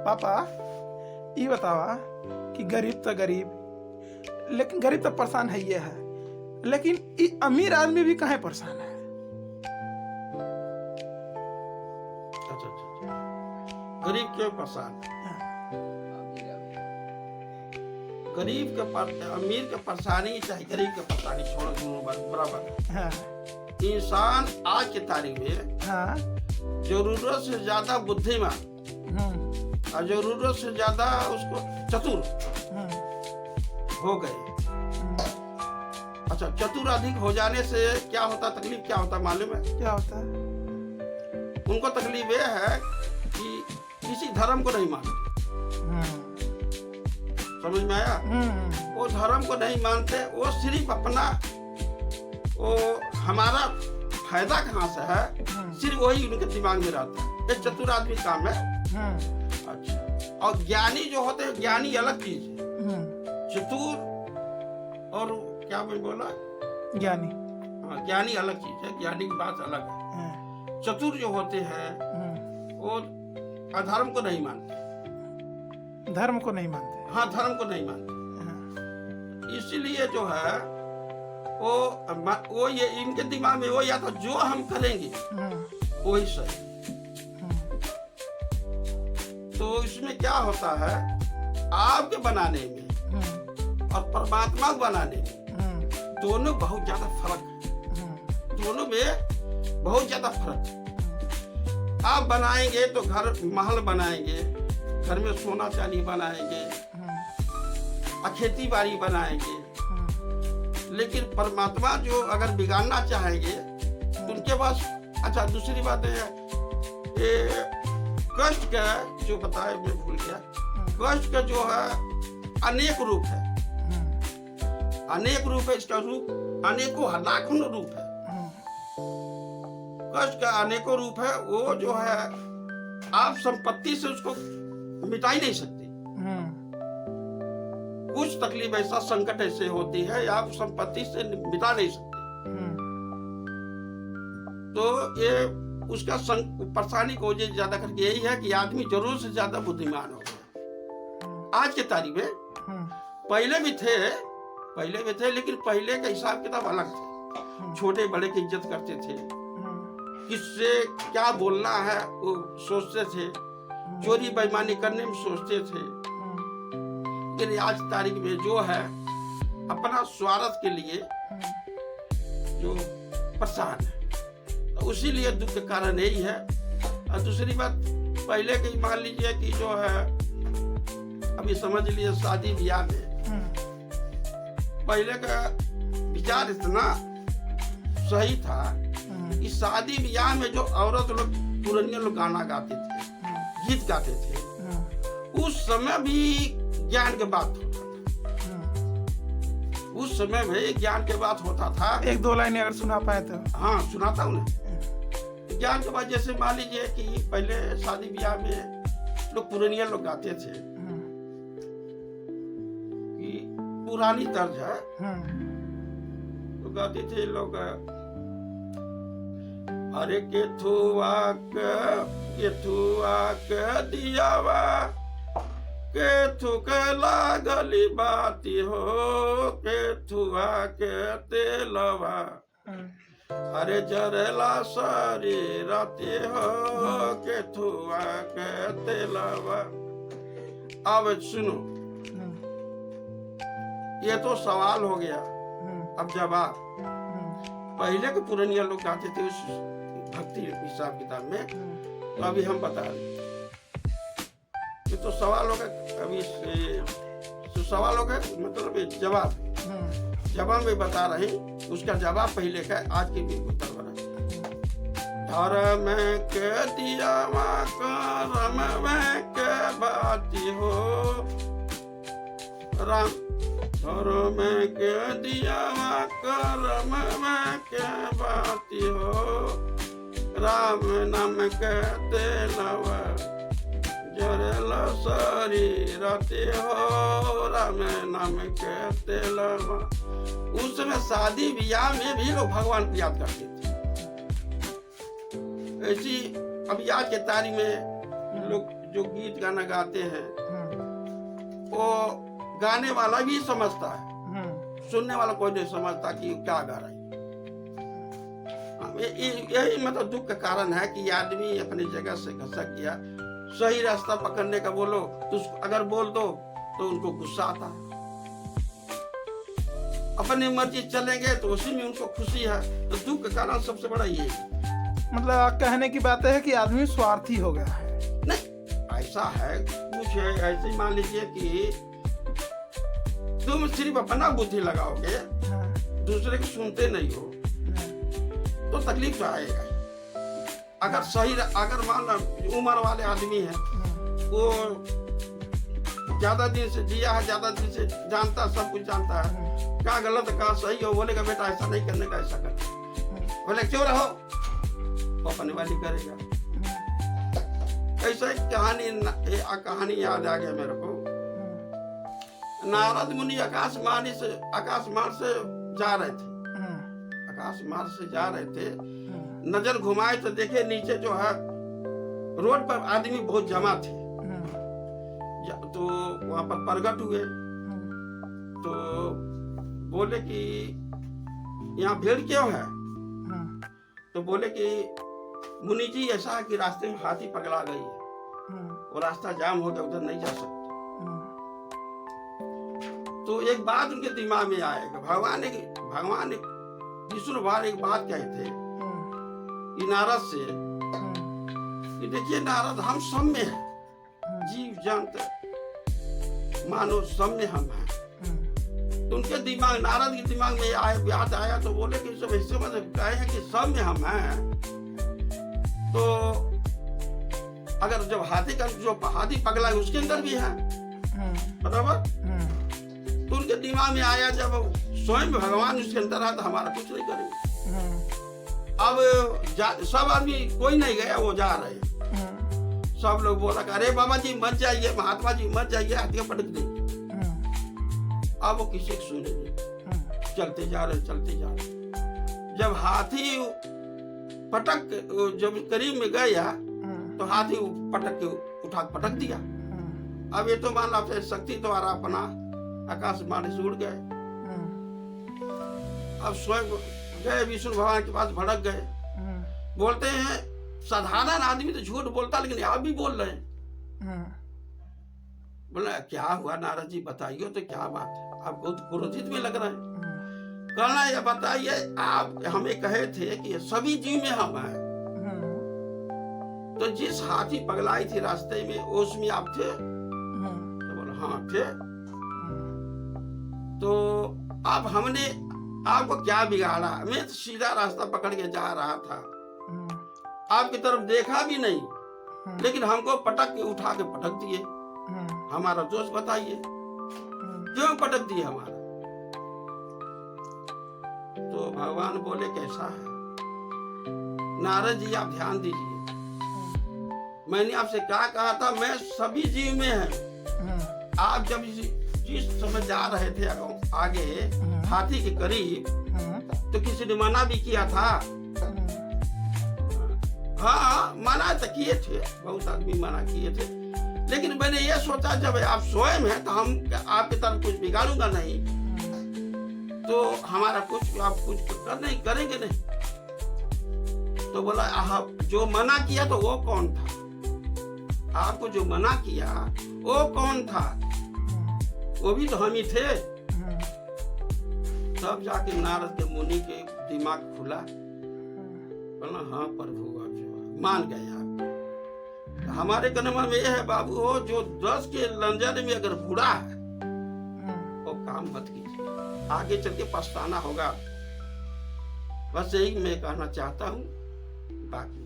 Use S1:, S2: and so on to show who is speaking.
S1: पापा ये बतावा कि गरीब तो गरीब, लेकिन गरीब तो परेशान है ये है, लेकिन ये अमीर आदमी भी कहाँ परेशान है?
S2: अच्छा, गरीब क्यों परेशान है? गरीब के अमीर के परेशानी चाहे गरीब के परेशानी छोड़ो, दोनों बराबर।
S1: हाँ,
S2: इंसान आज की तारीख में
S1: हाँ,
S2: जरूरत से ज्यादा बुद्धिमान और जरूरत से ज्यादा उसको चतुर हो गए। अच्छा, चतुर अधिक हो जाने से क्या होता, तकलीफ क्या होता मालूम है?
S1: क्या होता है?
S2: उनको तकलीफ ये है कि किसी धर्म को नहीं मानते। समझ में आया? वो धर्म को नहीं मानते, वो सिर्फ अपना, वो हमारा फायदा कहाँ से है, सिर्फ वही उनके दिमाग में रहता है। ये चतुर आदमी काम है। अच्छा, और ज्ञानी जो होते हैं, ज्ञानी अलग चीज है। चतुर और क्या मैं बोला,
S1: ज्ञानी।
S2: हाँ, ज्ञानी अलग चीज है, ज्ञानी की बात अलग है। चतुर जो होते हैं वो अधर्म को नहीं मानते,
S1: धर्म को नहीं मानते।
S2: हाँ, धर्म को नहीं मानते। इसीलिए जो है वो ये इनके दिमाग में वो या तो जो हम करेंगे वही सही। तो इसमें क्या होता है, आपके बनाने में और परमात्मा को बनाने में दोनों बहुत ज्यादा फर्क है। दोनों में बहुत ज्यादा फर्क है। आप बनाएंगे तो घर महल बनाएंगे, घर में सोना चांदी बनाएंगे, खेती बाड़ी बनाएंगे, लेकिन परमात्मा जो अगर बिगाड़ना चाहेंगे तो उनके पास, अच्छा दूसरी बात है ये कष्ट का जो बताया मैं भूल गया, कष्ट का जो है अनेक रूप है, अनेक रूप है, इसका रूप अनेकों लाखों रूप है। कष्ट का अनेकों रूप है। वो जो है आप संपत्ति से उसको मिटा ही नहीं सकते। कुछ तकलीफ ऐसा, संकट ऐसे होती है आप संपत्ति से मिटा नहीं सकते। तो ये उसका परेशानी को ज्यादा करके यही है कि आदमी जरूरत से ज्यादा बुद्धिमान हो गया आज के तारीख में। पहले भी थे, लेकिन पहले का हिसाब किताब अलग थे। छोटे बड़े की इज्जत करते थे, किससे क्या बोलना है वो सोचते थे, चोरी बेईमानी करने में सोचते थे। लेकिन आज तारीख में जो है अपना स्वार्थ के लिए जो परेशान है, तो इसीलिए दुख का कारण यही है। और दूसरी बात, पहले की मान लीजिए कि जो है अभी समझ लीजिए शादी ब्याह में पहले का विचार इतना सही था कि शादी ब्याह में जो औरत लोग पुराने लोग गाना गाते थे, गीत गाते थे, उस समय भी ज्ञान के बात होता था। उस समय में ज्ञान के बात होता था।
S1: एक दो लाइन अगर सुना पाए तो।
S2: हाँ, सुनाता हूँ ना। ज्ञान के बाद जैसे मान लीजिए कि पहले शादी ब्याह में लोग पुरानिया लोग गाते थे कि पुरानी तर्ज है, तो गाते थे लोग, अरे के थुआ के दियावा के थुक लागली बाती हो, के थुआ के तेलवा, अरे जरेला सारी राती हो, के थुआ के तेलवा। अब सुनो, ये तो सवाल हो गया, अब जवाब। पहले के पुरानिया लोग गाते थे उस भक्ति हिसाब किताब में, तो अभी हम बता रहे, ये तो सवाल हो गया। अभी तो सवाल हो गया, मतलब जवाब में बता रहे, उसका जवाब पहले का आज के भी उत्तर बना। धर्म के दिया करम में के बाती हो राम, धर्म के दिया करम में के बाती हो, राम नाम के तेलवा जरेला सारी राती हो, राम नाम के तेलवा। उस समय शादी ब्याह में भी लोग भगवान को याद करते थे। ऐसी अब आज के तारीख में लोग जो गीत गाना गाते हैं वो गाने वाला भी समझता है, सुनने वाला कोई नहीं समझता कि क्या गा रहा है। यही मतलब दुख का कारण है कि आदमी अपनी जगह से खसक गया। सही रास्ता पकड़ने का बोलो तो अगर बोल दो तो उनको गुस्सा आता है। अपनी मर्जी चलेंगे तो उसी में उनको खुशी है। तो दुख का कारण सबसे बड़ा ये है।
S1: मतलब कहने की बात है कि आदमी स्वार्थी हो गया है।
S2: नहीं, ऐसा है कुछ है, ऐसे मान लीजिए कि तुम सिर्फ अपना बुद्धि लगाओगे, दूसरे को सुनते नहीं हो तो तकलीफ तो आएगा। अगर सही, अगर मान लो उम्र वाले आदमी है, वो ज्यादा दिन से जिया है, ज्यादा दिन से जानता, सब कुछ जानता है, क्या गलत क्या सही हो, बोलेगा बेटा ऐसा नहीं करने का, ऐसा कर, बोले क्यों रहो, वो अपने वाली करेगा। ऐसा एक कहानी याद आ गया मेरे को। नारद मुनि आकाश मार्ग से जा रहे थे, आकाश मार्ग से जा रहे थे, नजर घुमाए तो देखे नीचे जो है रोड पर आदमी बहुत जमा थे। तो वहां पर प्रकट हुए तो बोले कि यहाँ भीड़ क्यों है? तो बोले कि मुनि जी ऐसा है कि रास्ते में हाथी पगला गई है, वो रास्ता जाम हो गया, उधर नहीं जा सकते। तो एक बात उनके दिमाग में आएगा, भगवान विष्णु भगवान एक बात कहे थे कि नारद से कि देखिए नारद, हम सब में हैं, जीव जंतु मानो सब में हम हैं। तो उनके दिमाग, नारद के दिमाग में याद आया तो बोले कि सब ऐसे मतलब कहे हैं कि सब में हम हैं। तो अगर जब हाथी पगला है उसके अंदर भी है, बराबर। तो उनके दिमाग में आया जब स्वयं भगवान उसके अंदर है तो हमारा कुछ नहीं करेंगे। अब सब आदमी, कोई नहीं गया, वो जा रहे हैं। सब लोग बोला कि अरे बाबा जी मत जाइए, महात्मा जी मत जाइए, हाथी पटक देंगे। अब वो किसी को सुनेंगे, चलते जा रहे। जब हाथी जब करीब में गया तो हाथी पटक के उठा पटक दिया। अब ये तो मान लो फिर शक्ति द्वारा अपना आकाश मार्ग से उड़ गए। अब स्वयं गए विष्णु भगवान के पास, भड़क गए। बोलते हैं साधारण आदमी तो झूठ बोलता, लेकिन आप भी बोल रहे हैं। बोला क्या हुआ नारद जी, बताइए तो क्या बात है, आप बहुत क्रोधित में लग रहे हैं। कहना ये बताइए, आप हमें कहे थे कि सभी जीव में हम हैं, तो जिस हाथी पगलाई थी रास्ते में उसमें आप थे? तो बोला हाँ थे। तो आप हमने आपको क्या बिगाड़ा? मैं तो सीधा रास्ता पकड़ के जा रहा था, आपकी तरफ देखा भी नहीं, लेकिन हमको पटक के उठा के पटक दिए। हमारा दोष बताइए, क्यों पटक दिए हमारा? तो भगवान बोले कैसा है नारद जी, आप ध्यान दीजिए, मैंने आपसे क्या कहा था, मैं सभी जीव में है। आप जब जिस समय जा रहे थे आगे हाथी के करीब, तो किसी ने मना भी किया था। हाँ मना तो किए थे, बहुत आदमी मना किए थे, लेकिन मैंने ये सोचा जब आप स्वयं हैं तो हम आपकी तरफ कुछ बिगाड़ूंगा नहीं, तो हमारा कुछ आप कुछ करेंगे नहीं। तो बोला आप जो मना किया तो वो कौन था? आपको जो मना किया वो कौन था? वो भी तो हम ही थे। तब जाके नारद के मुनि के दिमाग खुला, बोला हाँ प्रभु, आप मान गए। आप हमारे कन्या में यह है बाबू, हो जो 10 के लंजन में अगर बुरा है वो काम मत कीजिए, आगे चल के पछताना होगा। बस यही मैं कहना चाहता हूँ, बाकी